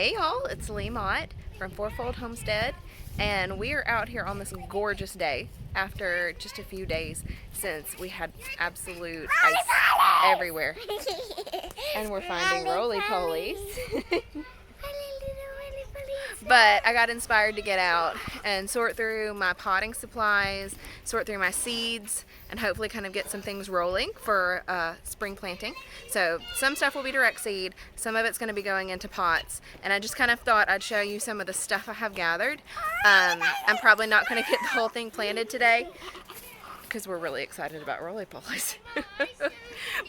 Hey y'all, it's Lee Mott from Fourfold Homestead, and we are out here on this gorgeous day after just a few days since we had absolute ice everywhere. And we're finding roly-polies. But I got inspired to get out and sort through my potting supplies, sort through my seeds, and hopefully kind of get some things rolling for spring planting. So some stuff will be direct seed, some of it's going to be going into pots, and I just kind of thought I'd show you some of the stuff I have gathered. I'm probably not going to get the whole thing planted today because we're really excited about roly-polies.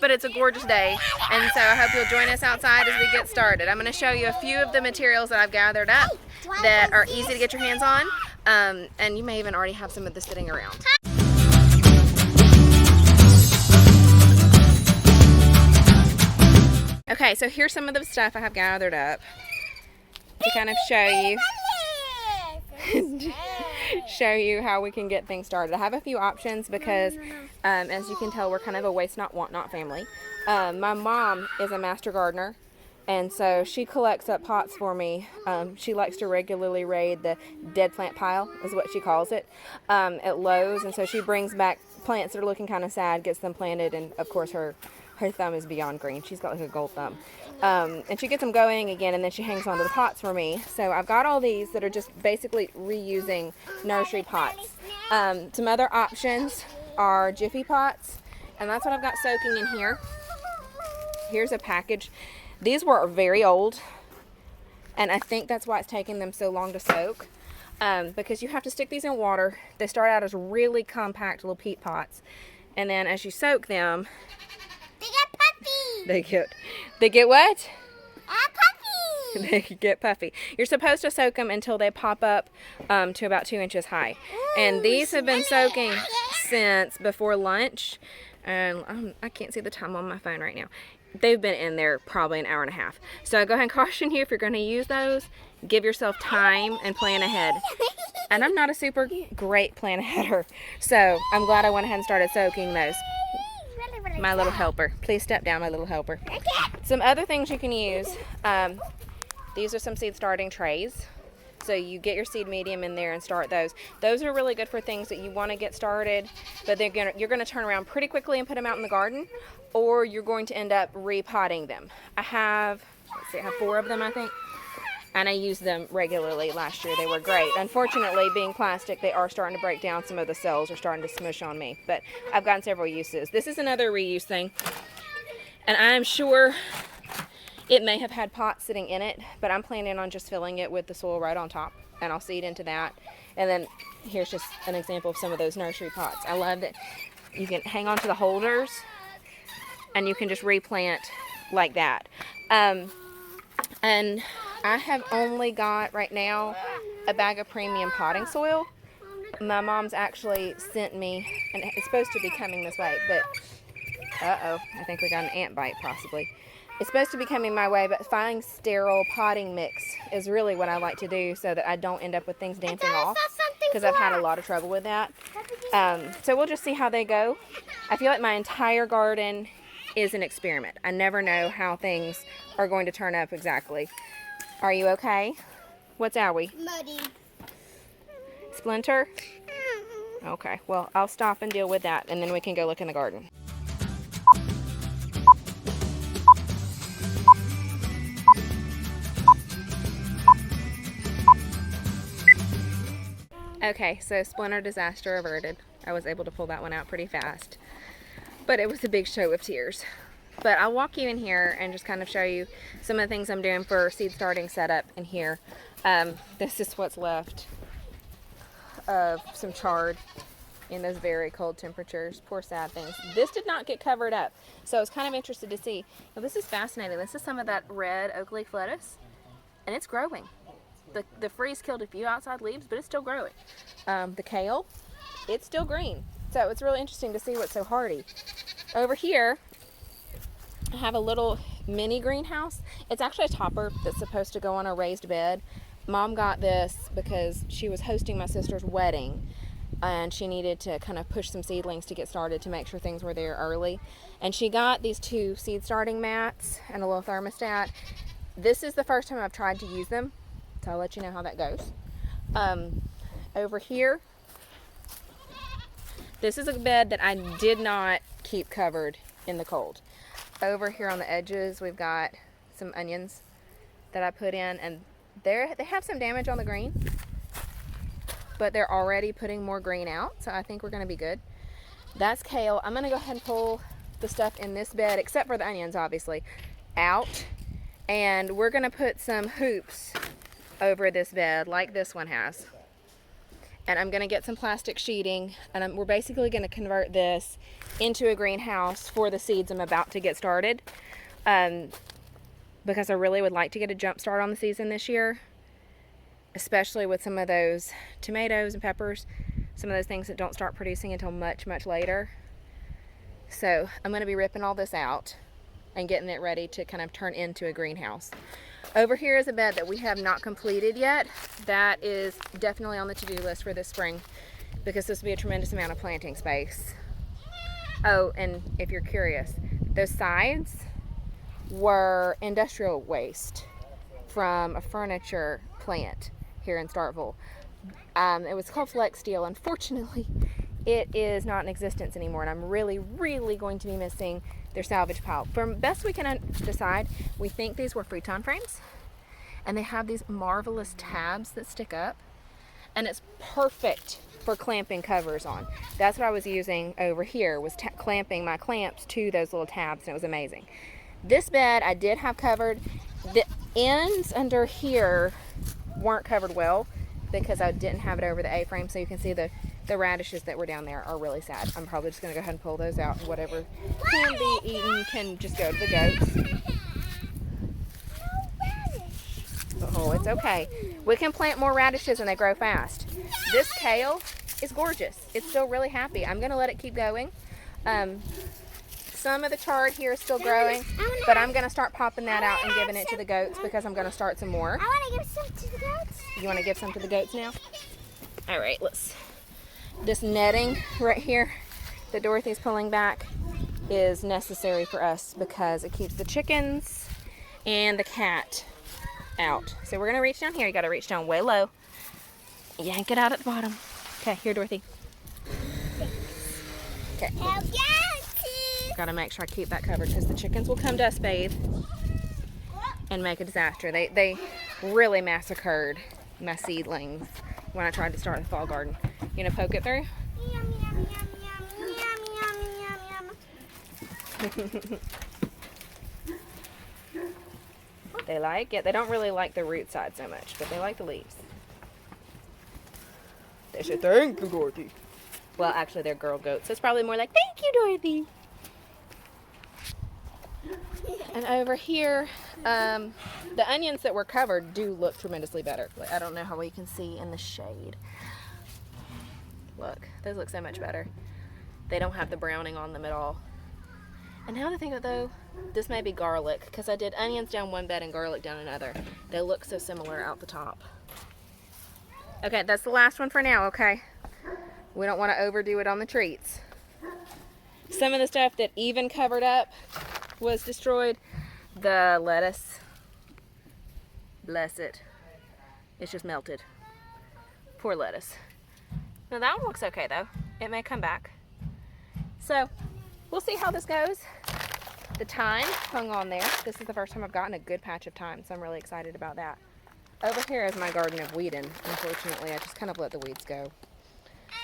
But it's a gorgeous day, and so I hope you'll join us outside as we get started. I'm going to show you a few of the materials that I've gathered up that are easy to get your hands on, and you may even already have some of this sitting around. Okay, so here's some of the stuff I have gathered up to kind of show you how we can get things started. I have a few options because as you can tell, we're kind of a waste not want not family. My mom is a master gardener, and so she collects up pots for me. She likes to regularly raid the dead plant pile, is what she calls it, at Lowe's, and so she brings back plants that are looking kind of sad, gets them planted, and of course her thumb is beyond green. She's got like a gold thumb. And she gets them going again, and then she hangs on to the pots for me. So I've got all these that are just basically reusing nursery pots. Some other options are Jiffy pots, and that's what I've got soaking in here. Here's a package. These were very old, and I think that's why it's taking them so long to soak, because you have to stick these in water. They start out as really compact little peat pots, and then as you soak them, they get puffy. They get what? Puffy. They get puffy. You're supposed to soak them until they pop up to about 2 inches high. Ooh, and these have been soaking since before lunch. And I can't see the time on my phone right now. They've been in there probably an hour and a half. So I go ahead and caution you, if you're going to use those, give yourself time and plan ahead. And I'm not a super great plan aheader, so I'm glad I went ahead and started soaking those. My little helper. Please step down, my little helper. Some other things you can use. These are some seed starting trays. So you get your seed medium in there and start those. Those are really good for things that you want to get started, but you're going to turn around pretty quickly and put them out in the garden, or you're going to end up repotting them. I have 4 of them, I think. And I used them regularly last year. They were great. Unfortunately, being plastic, they are starting to break down. Some of the cells are starting to smush on me. But I've gotten several uses. This is another reuse thing. And I'm sure it may have had pots sitting in it, but I'm planning on just filling it with the soil right on top. And I'll seed into that. And then here's just an example of some of those nursery pots. I love that you can hang on to the holders and you can just replant like that. And I have only got right now a bag of premium potting soil. My mom's actually sent me, and it's supposed to be coming this way, but I think we got an ant bite possibly. It's supposed to be coming my way, but finding sterile potting mix is really what I like to do so that I don't end up with things dancing off, because I've had a lot of trouble with that. So we'll just see how they go. I feel like my entire garden is an experiment. I never know how things are going to turn up exactly. Are you okay? What's owie? Muddy. Splinter? Okay, well, I'll stop and deal with that, and then we can go look in the garden. Okay, so Splinter disaster averted. I was able to pull that one out pretty fast, but it was a big show of tears. But I'll walk you in here and just kind of show you some of the things I'm doing for seed starting setup in here. This is what's left of some chard in those very cold temperatures. Poor sad things. This did not get covered up, so I was kind of interested to see. Now, this is fascinating. This is some of that red oak leaf lettuce, and it's growing. The freeze killed a few outside leaves, but it's still growing. The kale, it's still green. So it's really interesting to see what's so hardy. Over here, I have a little mini greenhouse. It's actually a topper that's supposed to go on a raised bed. Mom got this because she was hosting my sister's wedding, and she needed to kind of push some seedlings to get started to make sure things were there early. And she got these 2 seed starting mats and a little thermostat. This is the first time I've tried to use them, so I'll let you know how that goes. Over here, this is a bed that I did not keep covered in the cold. Over here on the edges, we've got some onions that I put in, and they have some damage on the green, but they're already putting more green out, so I think we're going to be good. That's kale. I'm going to go ahead and pull the stuff in this bed, except for the onions, obviously, out, and we're going to put some hoops over this bed like this one has. And I'm going to get some plastic sheeting, and we're basically going to convert this into a greenhouse for the seeds I'm about to get started, because I really would like to get a jump start on the season this year, especially with some of those tomatoes and peppers, some of those things that don't start producing until much, much later. So I'm going to be ripping all this out and getting it ready to kind of turn into a greenhouse. Over here is a bed that we have not completed yet. That is definitely on the to-do list for this spring, because this will be a tremendous amount of planting space. Oh, and if you're curious, those sides were industrial waste from a furniture plant here in Starkville. It was called Flex Steel. Unfortunately, it is not in existence anymore, and I'm really, really going to be missing their salvage pile. From best we can decide, we think these were futon frames, and they have these marvelous tabs that stick up, and it's perfect for clamping covers on. That's what I was using over here, was clamping my clamps to those little tabs, and it was amazing. This bed I did have covered. The ends under here weren't covered well because I didn't have it over the A-frame, so you can see the radishes that were down there are really sad. I'm probably just going to go ahead and pull those out. Whatever can be eaten can just go to the goats. Oh, it's okay. We can plant more radishes and they grow fast. This kale is gorgeous. It's still really happy. I'm going to let it keep going. Some of the chard here is still growing, but I'm going to start popping that out and giving it to the goats because I'm going to start some more. I want to give some to the goats. You want to give some to the goats now? All right, this netting right here that Dorothy's pulling back is necessary for us because it keeps the chickens and the cat out. So we're going to reach down here. You got to reach down way low. Yank it out at the bottom. Okay, here, Dorothy. Okay. Got to make sure I keep that covered because the chickens will come dust bathe and make a disaster. They really massacred my seedlings when I tried to start a fall garden. You gonna poke it through? Yum, yum, yum, yum, yum, yum, yum. They like it. They don't really like the root side so much, but they like the leaves. They say, thank you, Dorothy. Well, actually, they're girl goats, so it's probably more like, thank you, Dorothy. And over here, the onions that were covered do look tremendously better. I don't know how well you can see in the shade. Look, those look so much better. They don't have the browning on them at all. And now that I think of it though, this may be garlic because I did onions down one bed and garlic down another. They look so similar out the top. Okay, that's the last one for now, okay? We don't want to overdo it on the treats. Some of the stuff that even covered up was destroyed. The lettuce, bless it, it's just melted. Poor lettuce. Now that one looks okay though. It may come back. So we'll see how this goes. The thyme hung on there. This is the first time I've gotten a good patch of thyme, so I'm really excited about that. Over here is my garden of weeding. Unfortunately, I just kind of let the weeds go.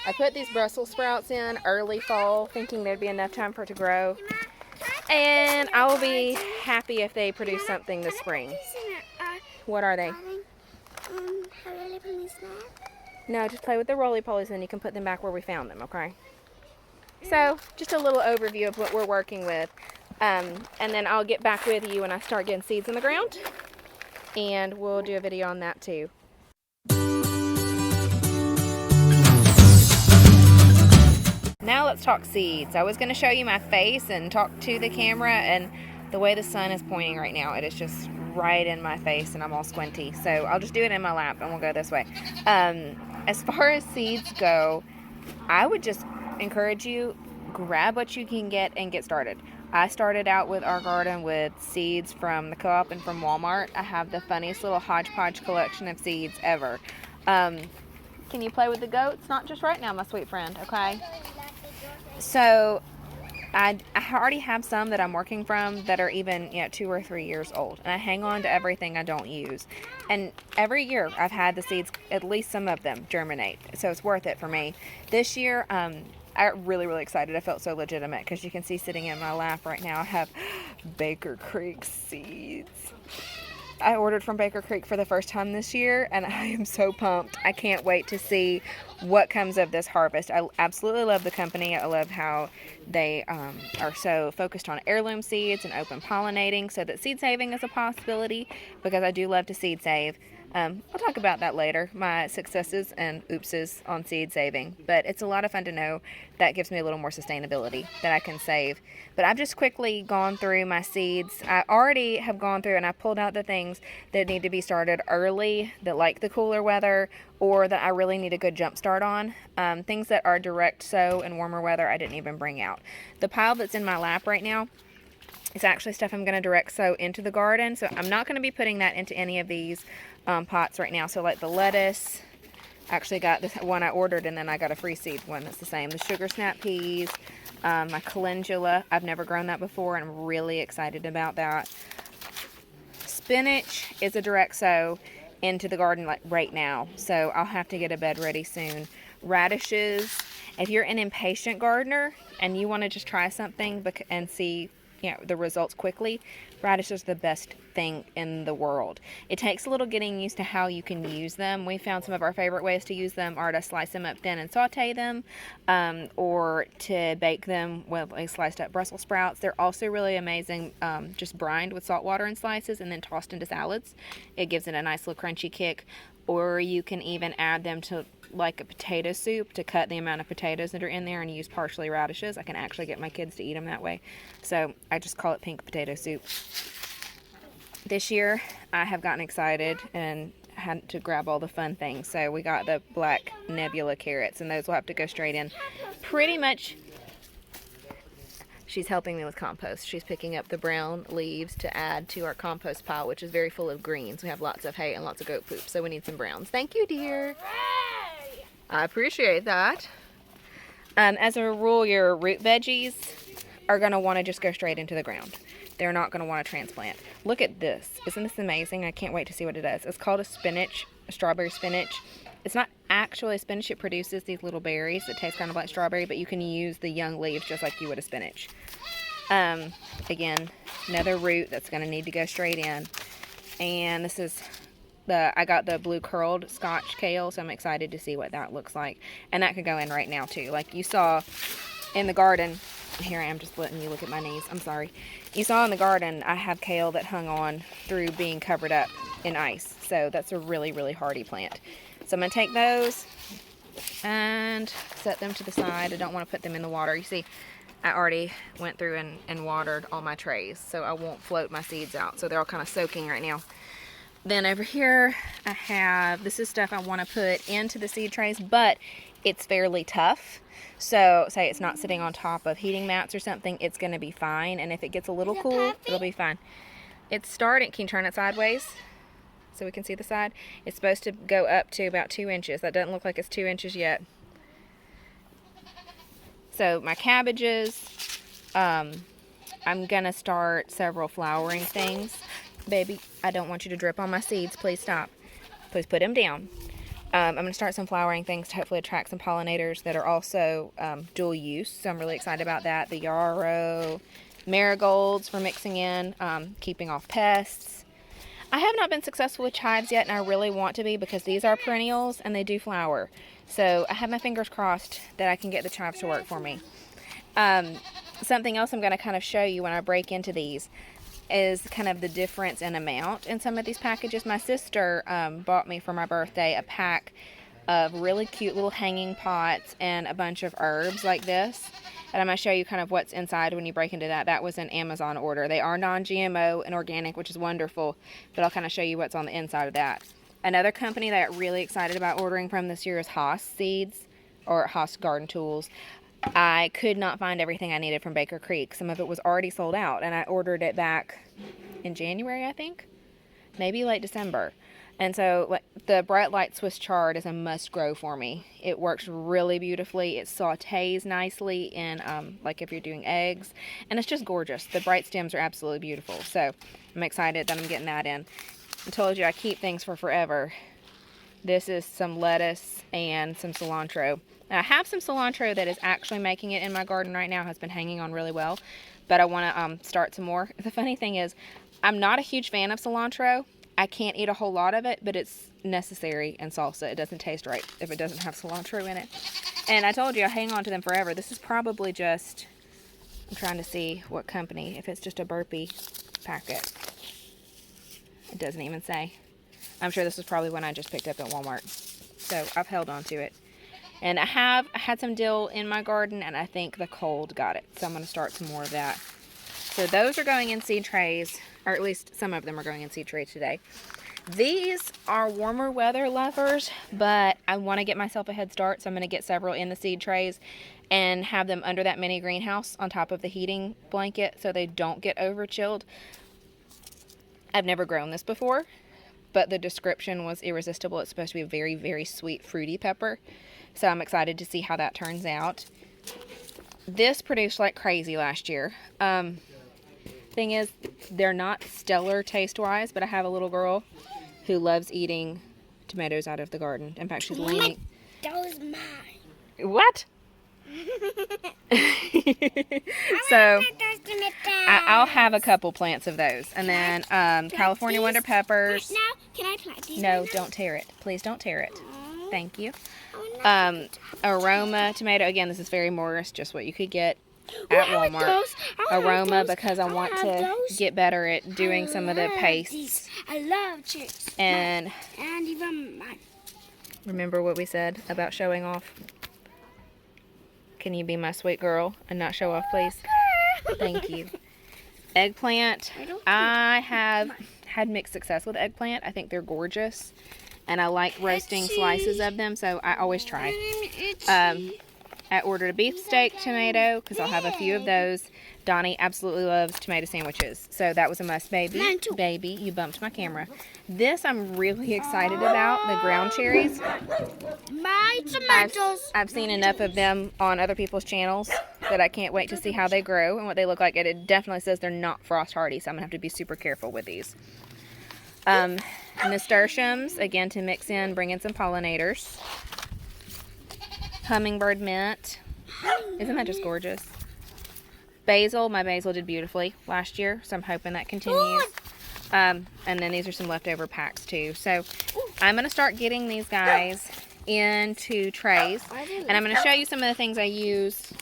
I put these Brussels sprouts in early fall, thinking there'd be enough time for it to grow. And I will be happy if they produce something this spring. What are they? No, just play with the roly-polies and you can put them back where we found them, okay? So, just a little overview of what we're working with. And then I'll get back with you when I start getting seeds in the ground. And we'll do a video on that too. Now let's talk seeds. I was going to show you my face and talk to the camera, and the way the sun is pointing right now, it is just right in my face and I'm all squinty. So I'll just do it in my lap and we'll go this way. As far as seeds go, I would just encourage you, grab what you can get and get started. I started out with our garden with seeds from the co-op and from Walmart. I have the funniest little hodgepodge collection of seeds ever. Can you play with the goats? Not just right now, my sweet friend, okay? So I already have some that I'm working from that are even 2 or 3 years old, and I hang on to everything I don't use. And every year I've had the seeds, at least some of them, germinate, so it's worth it for me. This year, I'm really excited. I felt so legitimate because you can see sitting in my lap right now I have Baker Creek seeds. I ordered from Baker Creek for the first time this year, and I am so pumped. I can't wait to see what comes of this harvest. I absolutely love the company. I love how they are so focused on heirloom seeds and open pollinating, so that seed saving is a possibility, because I do love to seed save. I'll talk about that later, my successes and oopses on seed saving. But it's a lot of fun to know that gives me a little more sustainability that I can save. But I've just quickly gone through my seeds. I already have gone through and I pulled out the things that need to be started early, that like the cooler weather, or that I really need a good jump start on. Things that are direct sow in warmer weather I didn't even bring out. The pile that's in my lap right now, it's actually stuff I'm going to direct sow into the garden. So I'm not going to be putting that into any of these pots right now. So like the lettuce, I actually got this one I ordered and then I got a free seed one that's the same. The sugar snap peas, my calendula. I've never grown that before and I'm really excited about that. Spinach is a direct sow into the garden like right now. So I'll have to get a bed ready soon. Radishes. If you're an impatient gardener and you want to just try something and see the results quickly, radish is the best thing in the world. It takes a little getting used to how you can use them. We found some of our favorite ways to use them are to slice them up thin and saute them, or to bake them with like sliced up Brussels sprouts. They're also really amazing just brined with salt water and slices and then tossed into salads. It gives it a nice little crunchy kick. Or you can even add them to like a potato soup to cut the amount of potatoes that are in there and use partially radishes. I can actually get my kids to eat them that way. So I just call it pink potato soup. This year I have gotten excited and had to grab all the fun things. So we got the black nebula carrots, and those will have to go straight in. Pretty much she's helping me with compost. She's picking up the brown leaves to add to our compost pile, which is very full of greens. We have lots of hay and lots of goat poop, so we need some browns. Thank you, dear. I appreciate that. As a rule, your root veggies are going to want to just go straight into the ground. They're not going to want to transplant. Look at this. Isn't this amazing? I can't wait to see what it does. It's called a strawberry spinach. It's not actually spinach. It produces these little berries that taste kind of like strawberry, but you can use the young leaves just like you would a spinach. Again, another root that's going to need to go straight in. And this is I got the blue curled Scotch kale, so I'm excited to see what that looks like. And that could go in right now too. Like you saw in the garden, here I am just letting you look at my knees. I'm sorry. You saw in the garden, I have kale that hung on through being covered up in ice. So that's a really hardy plant. So I'm going to take those and set them to the side. I don't want to put them in the water. You see, I already went through and watered all my trays, so I won't float my seeds out. So they're all kind of soaking right now. Then over here, I have, this is stuff I want to put into the seed trays, but it's fairly tough. So say it's not sitting on top of heating mats or something, it's going to be fine. And if it gets a little cool, it'll be fine. It's starting, can you turn it sideways so we can see the side? It's supposed to go up to about 2 inches. That doesn't look like it's 2 inches yet. So my cabbages, I'm going to start several flowering things. Baby, I don't want you to drip on my seeds. Please stop. Please put them down. I'm going to start some flowering things to hopefully attract some pollinators that are also dual use. So I'm really excited about that. The yarrow, marigolds for mixing in, keeping off pests. I have not been successful with chives yet, and I really want to be because these are perennials and they do flower. So I have my fingers crossed that I can get the chives to work for me. Something else I'm going to kind of show you when I break into these is kind of the difference in amount in some of these packages. My sister bought me for my birthday a pack of really cute little hanging pots and a bunch of herbs like this. And I'm going to show you kind of what's inside when you break into that. That was an Amazon order. They are non-GMO and organic, which is wonderful, but I'll kind of show you what's on the inside of that. Another company that I got really excited about ordering from this year is Haas Seeds, or Haas Garden Tools. I could not find everything I needed from Baker Creek. Some of it was already sold out, and I ordered it back in January, I think, maybe late December. And so the Bright Light Swiss chard is a must grow for me. It works really beautifully. It sautés nicely in like if you're doing eggs, and it's just gorgeous. The bright stems are absolutely beautiful. So I'm excited that I'm getting that in. I told you I keep things for forever. This is some lettuce and some cilantro. Now, I have some cilantro that is actually making it in my garden right now. It has been hanging on really well, but I want to start some more. The funny thing is, I'm not a huge fan of cilantro. I can't eat a whole lot of it, but it's necessary in salsa. It doesn't taste right if it doesn't have cilantro in it. And I told you I hang on to them forever. This is probably just, I'm trying to see what company, if it's just a burpee packet. It doesn't even say. I'm sure this was probably one I just picked up at Walmart. So I've held on to it. And I had some dill in my garden, and I think the cold got it. So I'm going to start some more of that. So those are going in seed trays, or at least some of them are going in seed trays today. These are warmer weather lovers, but I want to get myself a head start, so I'm going to get several in the seed trays and have them under that mini greenhouse on top of the heating blanket so they don't get over chilled. I've never grown this before, but the description was irresistible. It's supposed to be a very, very sweet, fruity pepper. So I'm excited to see how that turns out. This produced like crazy last year. Thing is, they're not stellar taste-wise, but I have a little girl who loves eating tomatoes out of the garden. In fact, she's leaning. That was mine. What? So I'll have a couple plants of those, and then California Wonder Peppers. Now, can I plant these? No, don't tear it. Please don't tear it. Thank you. Aroma tomato. Again, this is very Morris, just what you could get at Walmart. Aroma, because I want to get better at doing some of the pastes. I love chips. And even mine. remember what we said about showing off? Can you be my sweet girl and not show off, please? Thank you. Eggplant. I have had mixed success with eggplant. I think they're gorgeous, and I like roasting slices of them, so I always try. I ordered a beefsteak tomato because I'll have a few of those. Donnie absolutely loves tomato sandwiches, so that was a must. Baby, you bumped my camera. This I'm really excited about, the ground cherries. My tomatoes. I've seen enough of them on other people's channels that I can't wait to see how they grow and what they look like. And it definitely says they're not frost hardy, so I'm going to have to be super careful with these. Nasturtiums, again, to mix in, bring in some pollinators. Hummingbird mint. Isn't that just gorgeous? Basil. My basil did beautifully last year, so I'm hoping that continues. And then these are some leftover packs too. So I'm going to start getting these guys into trays, and I'm going to show you some of the things I use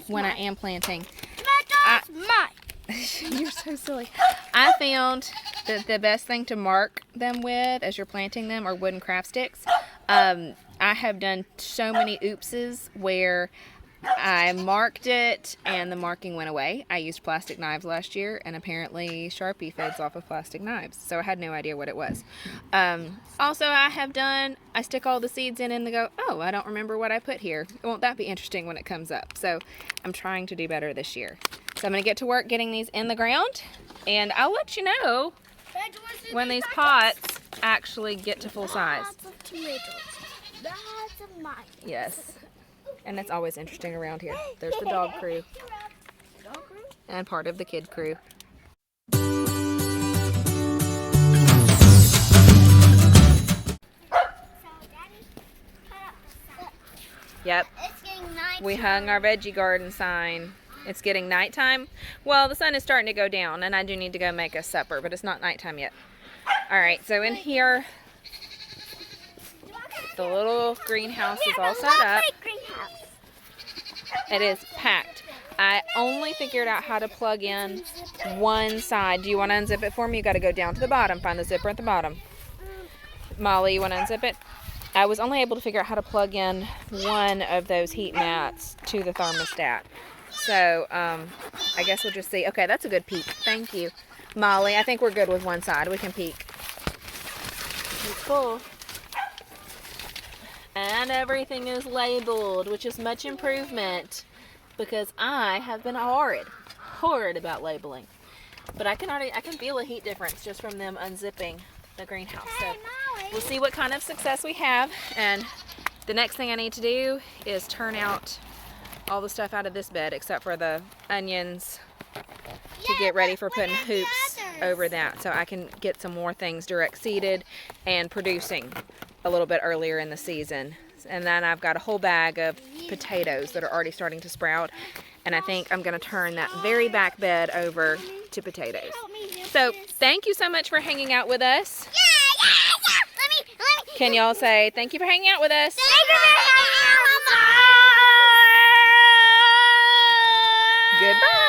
when I am planting. Tomatoes, mine. You're so silly. I found that the best thing to mark them with as you're planting them are wooden craft sticks. I have done so many oopses where I marked it and the marking went away. I used plastic knives last year, and apparently Sharpie fades off of plastic knives, so I had no idea what it was. Also, I stick all the seeds in and they go, oh, I don't remember what I put here. Won't that be interesting when it comes up? So I'm trying to do better this year. So I'm going to get to work getting these in the ground, and I'll let you know when these pots actually get to full size. Lots of tomatoes. Lots of mine. Yes. And it's always interesting around here. There's the dog crew. And part of the kid crew. Yep. It's getting nighttime. We hung our veggie garden sign. It's getting nighttime. Well, the sun is starting to go down, and I do need to go make us supper, but it's not nighttime yet. Alright, so in here, the little greenhouse is all set up. It is packed. I only figured out how to plug in one side. Do you want to unzip it for me? You got to go down to the bottom. Find the zipper at the bottom. Molly, you want to unzip it? I was only able to figure out how to plug in one of those heat mats to the thermostat. So, I guess we'll just see. Okay, that's a good peek. Thank you. Molly, I think we're good with one side. We can peek. It's full. And everything is labeled, which is much improvement because I have been horrid about labeling. But I can feel a heat difference just from them unzipping the greenhouse. So we'll see what kind of success we have. And the next thing I need to do is turn out all the stuff out of this bed except for the onions to get ready for putting hoops over that, so I can get some more things direct seeded and producing a little bit earlier in the season. And then I've got a whole bag of potatoes that are already starting to sprout, and I think I'm going to turn that very back bed over to potatoes. So thank you so much for hanging out with us. Can y'all say thank you for hanging out with us? Thank you for hanging out with us. Goodbye.